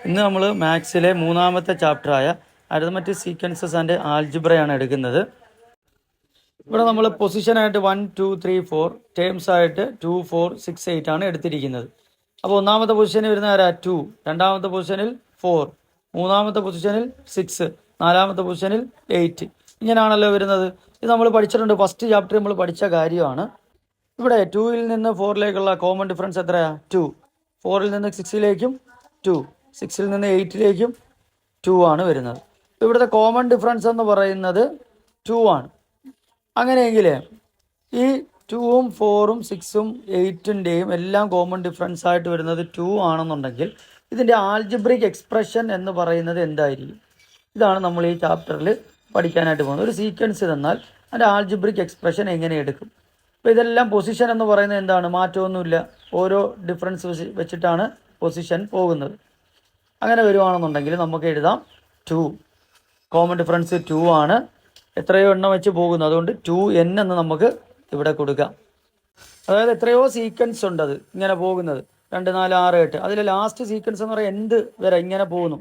ഇന്ന് നമ്മൾ മാത്സിലെ മൂന്നാമത്തെ ചാപ്റ്ററായ അരിത്മെറ്റിക് സീക്വൻസസ് ആൻഡ് ആൽജിബ്രയാണ് എടുക്കുന്നത്. ഇവിടെ നമ്മൾ പൊസിഷനായിട്ട് 1 2 3 4 ടേംസ് ആയിട്ട് 2 4 6 8 ആണ് എടുത്തിരിക്കുന്നത്. അപ്പോൾ ഒന്നാമത്തെ പൊസിഷനിൽ വരുന്ന ആരാ 2, രണ്ടാമത്തെ പൊസിഷനിൽ 4, മൂന്നാമത്തെ പൊസിഷനിൽ 6, നാലാമത്തെ പൊസിഷനിൽ 8. ഇങ്ങനെയാണല്ലോ വരുന്നത്. ഇത് നമ്മൾ പഠിച്ചിട്ടുണ്ട്, ഫസ്റ്റ് ചാപ്റ്റർ നമ്മൾ പഠിച്ച കാര്യമാണ്. ഇവിടെ 2ൽ നിന്ന് 4ലേക്കുള്ള കോമൺ ഡിഫറൻസ് എത്രയാണ്? 2. 4ൽ നിന്ന് 6ലേക്കും 2, 6ൽ നിന്ന് 8ലേക്കും 2 ആണ് വരുന്നത്. ഇവിടുത്തെ കോമൺ ഡിഫറൻസ് എന്ന് പറയുന്നത് 2 ആണ്. അങ്ങനെയെങ്കിൽ ഈ 2ഉം 4ഉം 6ഉം 8ൻ്റെയും എല്ലാം കോമൺ ഡിഫറൻസ് ആയിട്ട് വരുന്നത് 2 ആണെന്നുണ്ടെങ്കിൽ ഇതിൻ്റെ ആൽജിബ്രിക് എക്സ്പ്രഷൻ എന്ന് പറയുന്നത് എന്തായിരിക്കും? ഇതാണ് നമ്മൾ ഈ ചാപ്റ്ററിൽ പഠിക്കാനായിട്ട് പോകുന്നത്. ഒരു സീക്വൻസ് തന്നാൽ അതിൻ്റെ ആൽജിബ്രിക് എക്സ്പ്രഷൻ എങ്ങനെ എടുക്കും? അപ്പോൾ ഇതെല്ലാം പൊസിഷൻ എന്ന് പറയുന്നത് എന്താണ്? മാറ്റമൊന്നുമില്ല, ഓരോ ഡിഫറൻസ് വെച്ചിട്ടാണ് പൊസിഷൻ പോകുന്നത്. അങ്ങനെ വരുവാണെന്നുണ്ടെങ്കിൽ നമുക്ക് എഴുതാം 2, കോമൺ ഡിഫറൻസ് 2 ആണ്, എത്രയോ എണ്ണം വെച്ച് പോകുന്നു, അതുകൊണ്ട് 2n എന്ന് നമുക്ക് ഇവിടെ കൊടുക്കാം. അതായത് എത്രയോ സീക്വൻസ് ഉണ്ട് അത് ഇങ്ങനെ പോകുന്നത്, 2 4 6 8. അതിൽ ലാസ്റ്റ് സീക്വൻസ് എന്ന് പറയുന്നത് എന്ത് വരെ ഇങ്ങനെ പോകുന്നു,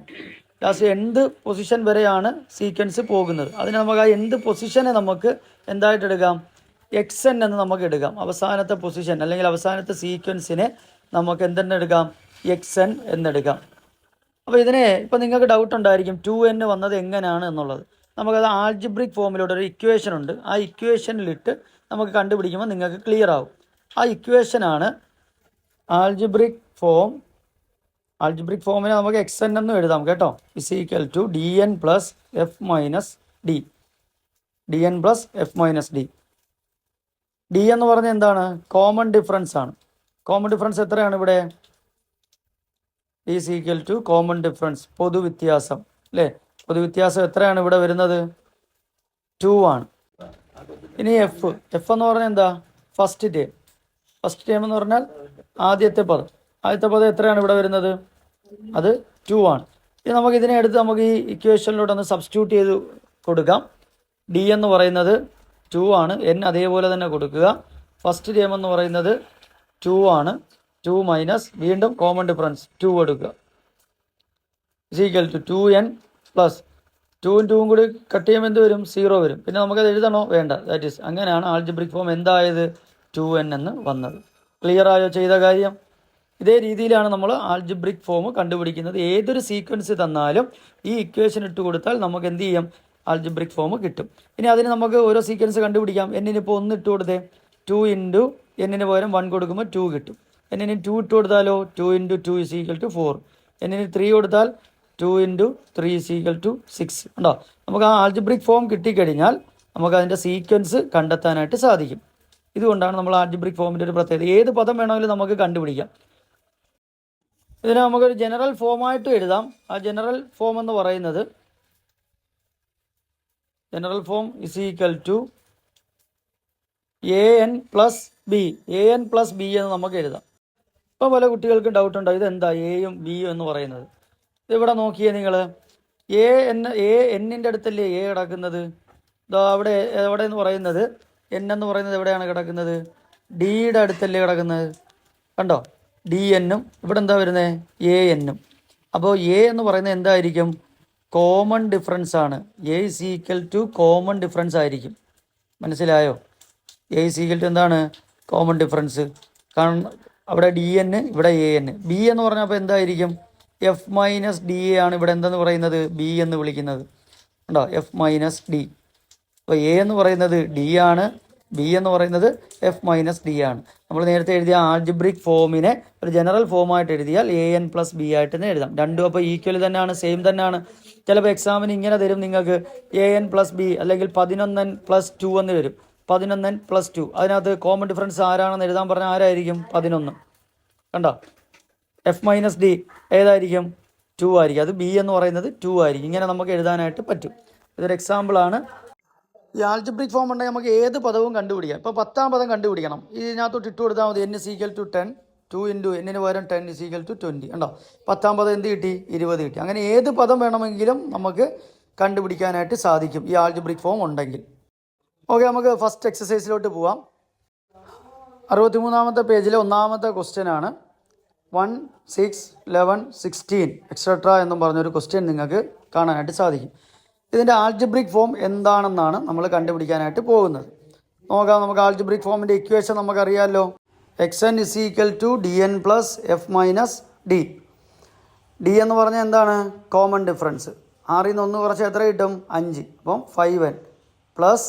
ലാസ്റ്റ് എന്ത് പൊസിഷൻ വരെയാണ് സീക്വൻസ് പോകുന്നത്. അതിന് നമുക്ക് ആ എന്ത് പൊസിഷനെ നമുക്ക് എന്തായിട്ട് എടുക്കാം? xn എന്ന് നമുക്ക് എടുക്കാം. അവസാനത്തെ പൊസിഷൻ അല്ലെങ്കിൽ അവസാനത്തെ സീക്വൻസിനെ നമുക്ക് എന്തെന്ന് എടുക്കാം? xn എന്നെടുക്കാം. അപ്പോൾ ഇതിനെ ഇപ്പം നിങ്ങൾക്ക് ഡൗട്ട് ഉണ്ടായിരിക്കും 2n വന്നത് എങ്ങനെയാണ് എന്നുള്ളത്. നമുക്കത് ആൽജിബ്രിക് ഫോമിലൂടെ ഒരു ഇക്വേഷൻ ഉണ്ട്, ആ ഇക്വേഷനിലിട്ട് നമുക്ക് കണ്ടുപിടിക്കുമ്പോൾ നിങ്ങൾക്ക് ക്ലിയർ ആവും. ആ ഇക്വേഷനാണ് ആൽജിബ്രിക് ഫോം. ആൽജിബ്രിക് ഫോമിനെ നമുക്ക് xn എന്നും എഴുതാം കേട്ടോ. Is equal to dn plus f minus d. dn plus f minus d. D എന്ന് പറഞ്ഞാൽ എന്താണ്? കോമൺ ഡിഫറൻസ് ആണ്. കോമൺ ഡിഫറൻസ് എത്രയാണ് ഇവിടെ? Is equal to common difference, പൊതുവ്യത്യാസം അല്ലേ? പൊതുവ്യത്യാസം എത്രയാണ് ഇവിടെ വരുന്നത്? 2 ആണ്. ഇനി എഫ് എന്ന് പറഞ്ഞാൽ എന്താ? First term. ഫസ്റ്റ് ടേം എന്ന് പറഞ്ഞാൽ ആദ്യത്തെ പദം. ആദ്യത്തെ പദം എത്രയാണ് ഇവിടെ വരുന്നത്? അത് 2 ആണ്. ഇനി നമുക്ക് ഇതിനെ എടുത്ത് നമുക്ക് ഈ ഇക്വേഷനിലൂടെ ഒന്ന് സബ്സ്റ്റിറ്റ്യൂട്ട് ചെയ്ത് കൊടുക്കാം. ഡി എന്ന് പറയുന്നത് 2 ആണ്, എൻ അതേപോലെ തന്നെ കൊടുക്കുക. ഫസ്റ്റ് ടേം എന്ന് പറയുന്നത് 2 ആണ്, 2 മൈനസ് വീണ്ടും കോമൺ ഡിഫറൻസ് 2 എടുക്കുക. Is equal to 2n plus 2ഉം 2ഉം കൂടി കട്ട് ചെയ്യുമ്പോൾ എന്ത് വരും? 0 വരും. പിന്നെ നമുക്കത് എഴുതണോ? വേണ്ട. ദാറ്റ് ഈസ് അങ്ങനെയാണ് ആൽജിബ്രിക് ഫോം എന്തായത്? 2n എന്ന് വന്നത്. ക്ലിയർ ആയോ ചെയ്ത കാര്യം? ഇതേ രീതിയിലാണ് നമ്മൾ ആൽജിബ്രിക് ഫോം കണ്ടുപിടിക്കുന്നത്. ഏതൊരു സീക്വൻസ് തന്നാലും ഈ ഇക്വേഷൻ ഇട്ട് കൊടുത്താൽ നമുക്ക് എന്ത് ചെയ്യാം? ആൽജിബ്രിക് ഫോം കിട്ടും. ഇനി അതിന് നമുക്ക് ഓരോ സീക്വൻസ് കണ്ടുപിടിക്കാം. എന്നിനിപ്പോൾ 1 ഇട്ട് കൊടുത്തേ, 2 ഇൻറ്റു എന്നിന് പകരം 1 കൊടുക്കുമ്പോൾ 2 കിട്ടും. എന്നിന് 2 ഇട്ട് കൊടുത്താലോ 2 ഇൻറ്റു 2 ഇസ് ഈക്വൽ ടു 4. എന്നിന് 3 കൊടുത്താൽ 2 ഇൻറ്റു 3 ഇസ് ഈക്വൽ ടു 6. ഉണ്ടോ? നമുക്ക് ആ ആൽജിബ്രിക് ഫോം കിട്ടിക്കഴിഞ്ഞാൽ നമുക്ക് അതിൻ്റെ സീക്വൻസ് കണ്ടെത്താനായിട്ട് സാധിക്കും. ഇതുകൊണ്ടാണ് നമ്മൾ ആൽജിബ്രിക് ഫോമിൻ്റെ ഒരു പ്രത്യേകത. ഏത് പദം വേണമെങ്കിലും നമുക്ക് കണ്ടുപിടിക്കാം. ഇതിനെ നമുക്കൊരു ജനറൽ ഫോമായിട്ട് എഴുതാം. ആ ജനറൽ ഫോം എന്ന് പറയുന്നത് general form is equal to an plus B. an plus B എന്ന് നമുക്ക് എഴുതാം. ഇപ്പോൾ പല കുട്ടികൾക്കും ഡൗട്ട് ഉണ്ടാവും, ഇതെന്താ എയും ബിയും എന്ന് പറയുന്നത്? ഇതിവിടെ നോക്കിയേ നിങ്ങൾ, എന്നിൻ്റെ അടുത്തല്ലേ എ കിടക്കുന്നത്? ഇതാ അവിടെ എവിടെ എന്ന് പറയുന്നത് n എന്ന് പറയുന്നത് എവിടെയാണ് കിടക്കുന്നത്? ഡിയുടെ അടുത്തല്ലേ കിടക്കുന്നത്? കണ്ടോ? ഡി എന്നും ഇവിടെ എന്താ വരുന്നത്? എന്നും. അപ്പോൾ എ എന്ന് പറയുന്നത് എന്തായിരിക്കും? കോമൺ ഡിഫറൻസ് ആണ്. A is equal to common difference ആയിരിക്കും. മനസ്സിലായോ? എ ഇസ് ഈക്വൽ ടു എന്താണ്? Common difference. കാരണം അവിടെ ഡി എൻ, ഇവിടെ an. ബി എന്ന് പറഞ്ഞപ്പോൾ എന്തായിരിക്കും? എഫ് മൈനസ് ഡി എ ആണ് ഇവിടെ എന്തെന്ന് പറയുന്നത്? ബി എന്ന് വിളിക്കുന്നത്. ഉണ്ടോ? F minus D. അപ്പോൾ എ എന്ന് പറയുന്നത് ഡി ആണ്, ബി എന്ന് പറയുന്നത് എഫ് മൈനസ് ഡി ആണ്. നമ്മൾ നേരത്തെ എഴുതിയ ആൽജിബ്രിക് ഫോമിനെ ഒരു ജനറൽ ഫോമായിട്ട് എഴുതിയാൽ an പ്ലസ് ബി ആയിട്ട് തന്നെ എഴുതാം. രണ്ടും അപ്പോൾ ഈക്വൽ തന്നെയാണ്, സെയിം തന്നെയാണ്. ചിലപ്പോൾ എക്സാമിന് ഇങ്ങനെ തരും നിങ്ങൾക്ക് an പ്ലസ് ബി അല്ലെങ്കിൽ 11n പ്ലസ് 2 എന്ന് വരും. 11n പ്ലസ് 2, അതിനകത്ത് കോമൺ ഡിഫറൻസ് ആരാണെന്ന് എഴുതാൻ പറഞ്ഞാൽ ആരായിരിക്കും? 11. കണ്ടോ? എഫ് മൈനസ് ഡി ഏതായിരിക്കും? 2 ആയിരിക്കും. അത് ബി എന്ന് പറയുന്നത് 2 ആയിരിക്കും. ഇങ്ങനെ നമുക്ക് എഴുതാനായിട്ട് പറ്റും. ഇതൊരു എക്സാമ്പിളാണ്. ഈ ആൽജിബ്രിക് ഫോം ഉണ്ടെങ്കിൽ നമുക്ക് ഏത് പദവും കണ്ടുപിടിക്കാം. ഇപ്പോൾ 10ാം പദം കണ്ടുപിടിക്കണം, ഇതിനകത്തോട്ട് ഇട്ട് കൊടുത്താൽ മതി. n is equal to 10, 2 into എന്നിന് പകരം 10 ഇസ് ഈക്വൽ ടു 20. ഉണ്ടോ? 10ാം പദം എന്ത് കിട്ടി? 20 കിട്ടി. അങ്ങനെ ഏത് പദം വേണമെങ്കിലും നമുക്ക് കണ്ടുപിടിക്കാനായിട്ട് സാധിക്കും ഈ ആൽജിബ്രിക് ഫോം ഉണ്ടെങ്കിൽ. ഓക്കെ, നമുക്ക് ഫസ്റ്റ് എക്സസൈസിലോട്ട് പോവാം. 63ാമത്തെ പേജിലെ 1ാമത്തെ ക്വസ്റ്റ്യൻ ആണ്. 1, 6, 11, 16 എക്സെട്ര എന്നും പറഞ്ഞൊരു ക്വസ്റ്റ്യൻ നിങ്ങൾക്ക് കാണാനായിട്ട് സാധിക്കും. ഇതിൻ്റെ ആൾജിബ്രിക് ഫോം എന്താണെന്നാണ് നമ്മൾ കണ്ടുപിടിക്കാനായിട്ട് പോകുന്നത്. നോക്കാം, നമുക്ക് ആൾജിബ്രിക് ഫോമിൻ്റെ ഇക്വേഷൻ നമുക്കറിയാമല്ലോ. xn is equal to dn plus f minus d. D എന്ന് പറഞ്ഞാൽ എന്താണ്? Common difference. 6ൽ നിന്ന് 1 കുറച്ച് എത്ര കിട്ടും? 5. അപ്പം 5n പ്ലസ്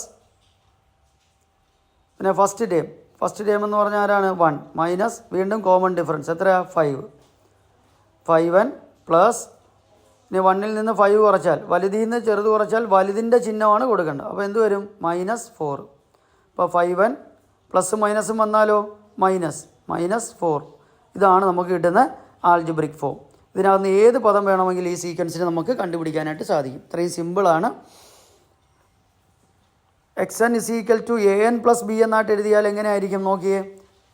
പിന്നെ ഫസ്റ്റ് ടേം എന്ന് പറഞ്ഞാൽ ആരാണ്? 1 മൈനസ് വീണ്ടും കോമൺ ഡിഫറൻസ് എത്രയാണ്? 5n പ്ലസ് ഇനി 1ൽ നിന്ന് 5 കുറച്ചാൽ വലുതിൽ നിന്ന് ചെറുത് കുറച്ചാൽ വലുതിൻ്റെ ചിഹ്നമാണ് കൊടുക്കേണ്ടത്. അപ്പോൾ എന്ത് വരും? -4. അപ്പോൾ 5n പ്ലസ് മൈനസും വന്നാലോ -4. ഇതാണ് നമുക്ക് കിട്ടുന്ന ആൾജിബ്രിക് ഫോം. ഇതിനകത്ത് ഏത് പദം വേണമെങ്കിൽ ഈ സീക്വൻസിന് നമുക്ക് കണ്ടുപിടിക്കാനായിട്ട് സാധിക്കും. ഇത്രയും സിമ്പിളാണ്. xn is equal to an plus b എന്നായിട്ട് എഴുതിയാൽ എങ്ങനെയായിരിക്കും? നോക്കിയേ,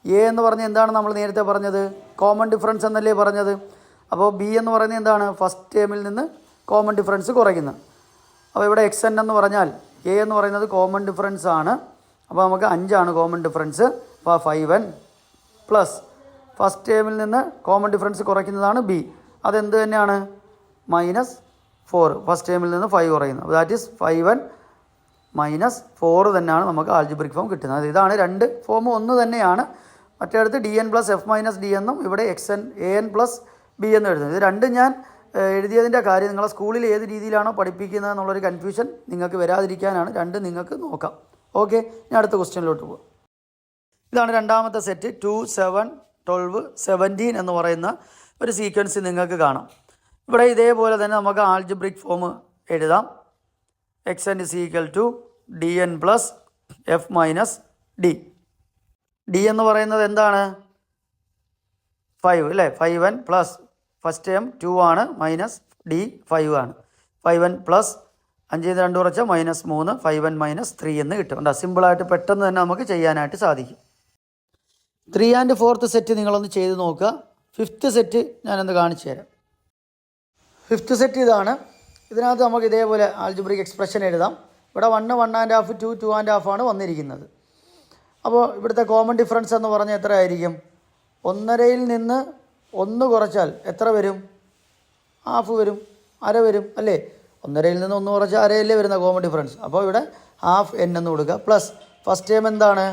എ എന്ന് പറഞ്ഞാൽ എന്താണ് നമ്മൾ നേരത്തെ പറഞ്ഞത്? കോമൺ ഡിഫറൻസ് എന്നല്ലേ പറഞ്ഞത്. അപ്പോൾ ബി എന്ന് പറയുന്നത് എന്താണ്? ഫസ്റ്റ് ടേമിൽ നിന്ന് കോമൺ ഡിഫറൻസ് കുറയ്ക്കുന്നത്. അപ്പോൾ ഇവിടെ xn എന്ന് പറഞ്ഞാൽ എ എന്ന് പറയുന്നത് കോമൺ ഡിഫറൻസ് ആണ്. അപ്പോൾ നമുക്ക് 5 കോമൺ ഡിഫറൻസ്. അപ്പോൾ 5n പ്ലസ് ഫസ്റ്റ് ടേമിൽ നിന്ന് കോമൺ ഡിഫറൻസ് കുറയ്ക്കുന്നതാണ് ബി. അതെന്ത് തന്നെയാണ്? -4. ഫസ്റ്റ് ടേമിൽ നിന്ന് 5 കുറയുന്നത്. അപ്പോൾ ദാറ്റ് ഈസ് 5n -4 തന്നെയാണ് നമുക്ക് ആൾജിബ്രിക് ഫോം കിട്ടുന്നത്. ഇതാണ് രണ്ട് ഫോം ഒന്ന് തന്നെയാണ്. മറ്റേടത്ത് dn plus F minus D എന്നും ഇവിടെ an പ്ലസ് ബി എന്നും എഴുതുന്നത്. ഇത് രണ്ടും ഞാൻ എഴുതിയതിൻ്റെ കാര്യം നിങ്ങളെ സ്കൂളിൽ ഏത് രീതിയിലാണോ പഠിപ്പിക്കുന്നത് എന്നുള്ളൊരു കൺഫ്യൂഷൻ നിങ്ങൾക്ക് വരാതിരിക്കാനാണ്. രണ്ടും നിങ്ങൾക്ക് നോക്കാം. ഓക്കെ, ഞാൻ അടുത്ത ക്വസ്റ്റ്യനിലോട്ട് പോകും. ഇതാണ് രണ്ടാമത്തെ സെറ്റ്. 2, 7, 12, 17 എന്ന് പറയുന്ന ഒരു സീക്വൻസ് നിങ്ങൾക്ക് കാണാം. ഇവിടെ ഇതേപോലെ തന്നെ നമുക്ക് ആൾജിബ്രിക് ഫോം എഴുതാം. xn is equal to dn plus F minus d. D എന്ന് പറയുന്നത് എന്താണ്? 5 അല്ലേ? 5n പ്ലസ് ഫസ്റ്റ് ടേം 2 ആണ് മൈനസ് ഡി 5 ആണ്. 5n പ്ലസ് 5 2 കുറച്ചാൽ -3, 5n -3 എന്ന് കിട്ടും. കേട്ടോ, സിമ്പിളായിട്ട് പെട്ടെന്ന് തന്നെ നമുക്ക് ചെയ്യാനായിട്ട് സാധിക്കും. 3 and 4th സെറ്റ് നിങ്ങളൊന്ന് ചെയ്ത് നോക്കുക. 5th സെറ്റ് ഞാനൊന്ന് കാണിച്ചു തരാം. 5th സെറ്റ് ഇതാണ്. ഇതിനകത്ത് നമുക്ക് ഇതേപോലെ ആൾജിബ്രിക് എക്സ്പ്രഷൻ എഴുതാം. ഇവിടെ 1, 1.5, 2, 2.5 ആണ് വന്നിരിക്കുന്നത്. അപ്പോൾ ഇവിടുത്തെ കോമൺ ഡിഫറൻസ് എന്ന് പറഞ്ഞാൽ എത്ര ആയിരിക്കും? 1.5ൽ നിന്ന് 1 കുറച്ചാൽ എത്ര വരും? ഹാഫ് വരും, അര വരും അല്ലേ? 1.5ൽ നിന്ന് 1 കുറച്ചാൽ അരയല്ലേ വരുന്ന കോമൺ ഡിഫറൻസ്. അപ്പോൾ ഇവിടെ ½ n എന്ന് കൊടുക്കുക. പ്ലസ് ഫസ്റ്റ് ടേം എന്താണ്?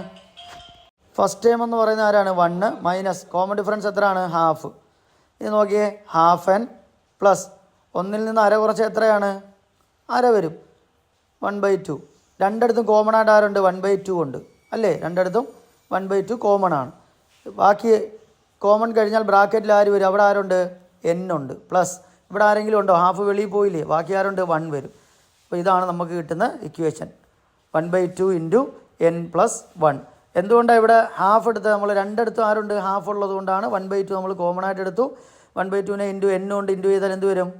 ഫസ്റ്റ് ടേം എന്ന് പറയുന്നത് ആരാണ്? 1 മൈനസ് കോമൺ ഡിഫറൻസ് എത്രയാണ്? ഹാഫ്. ഇത് നോക്കിയേ, ½ n പ്ലസ് 1ൽ നിന്ന് അര കുറച്ചാൽ എത്രയാണ്? അര വരും, 1/2. രണ്ടിടത്തും കോമൺ ആയിട്ട് ആരുണ്ട്? 1/2 ഉണ്ട് അല്ലേ? രണ്ടിടത്തും 1/2 കോമൺ ആണ്. ബാക്കി കോമൺ കഴിഞ്ഞാൽ ബ്രാക്കറ്റിൽ ആര് വരും? അവിടെ ആരുണ്ട്? n ഉണ്ട്. പ്ലസ് ഇവിടെ ആരെങ്കിലും ഉണ്ടോ? ഹാഫ് വെളിയിൽ പോയില്ലേ? ബാക്കി ആരുണ്ട്? 1 വരും. അപ്പോൾ ഇതാണ് നമുക്ക് കിട്ടുന്ന ഇക്വേഷൻ. 1/2 into n plus 1. എന്തുകൊണ്ടാണ് ഇവിടെ ഹാഫ് എടുത്തത്? നമ്മൾ രണ്ടിടത്തും ആരുണ്ട്? ഹാഫ് ഉള്ളത് കൊണ്ടാണ് 1/2 നമ്മൾ കോമൺ ആയിട്ട് എടുത്തു. 1/2നെ ഇൻറ്റു n കൊണ്ട് ഇൻറ്റു ചെയ്താൽ എന്ത് വരും?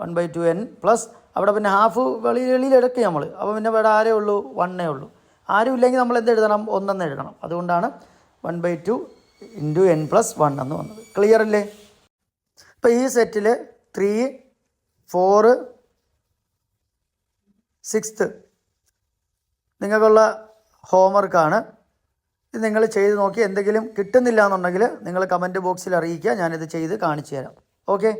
1/2n പ്ലസ് അവിടെ പിന്നെ ഹാഫ് വെളിയിൽ എടുക്കുക നമ്മൾ. അപ്പോൾ പിന്നെ ഇവിടെ ആരേ ഉള്ളൂ? 1 ഉള്ളൂ. ആരും ഇല്ലെങ്കിൽ നമ്മൾ എന്ത് എഴുതണം? 1 എഴുതണം. അതുകൊണ്ടാണ് 1/2 ഇൻറ്റു n പ്ലസ് 1 എന്ന് വന്നത്. ക്ലിയർ അല്ലേ? ഇപ്പോൾ ഈ സെറ്റിൽ 3, 4, 6 നിങ്ങൾക്കുള്ള ഹോംവർക്കാണ്. ഇത് നിങ്ങൾ ചെയ്ത് നോക്കി. എന്തെങ്കിലും കിട്ടുന്നില്ല എന്നുണ്ടെങ്കിൽ നിങ്ങൾ കമൻറ്റ് ബോക്സിൽ അറിയിക്കുക. ഞാനിത് ചെയ്ത് കാണിച്ചു തരാം. ഓക്കെ.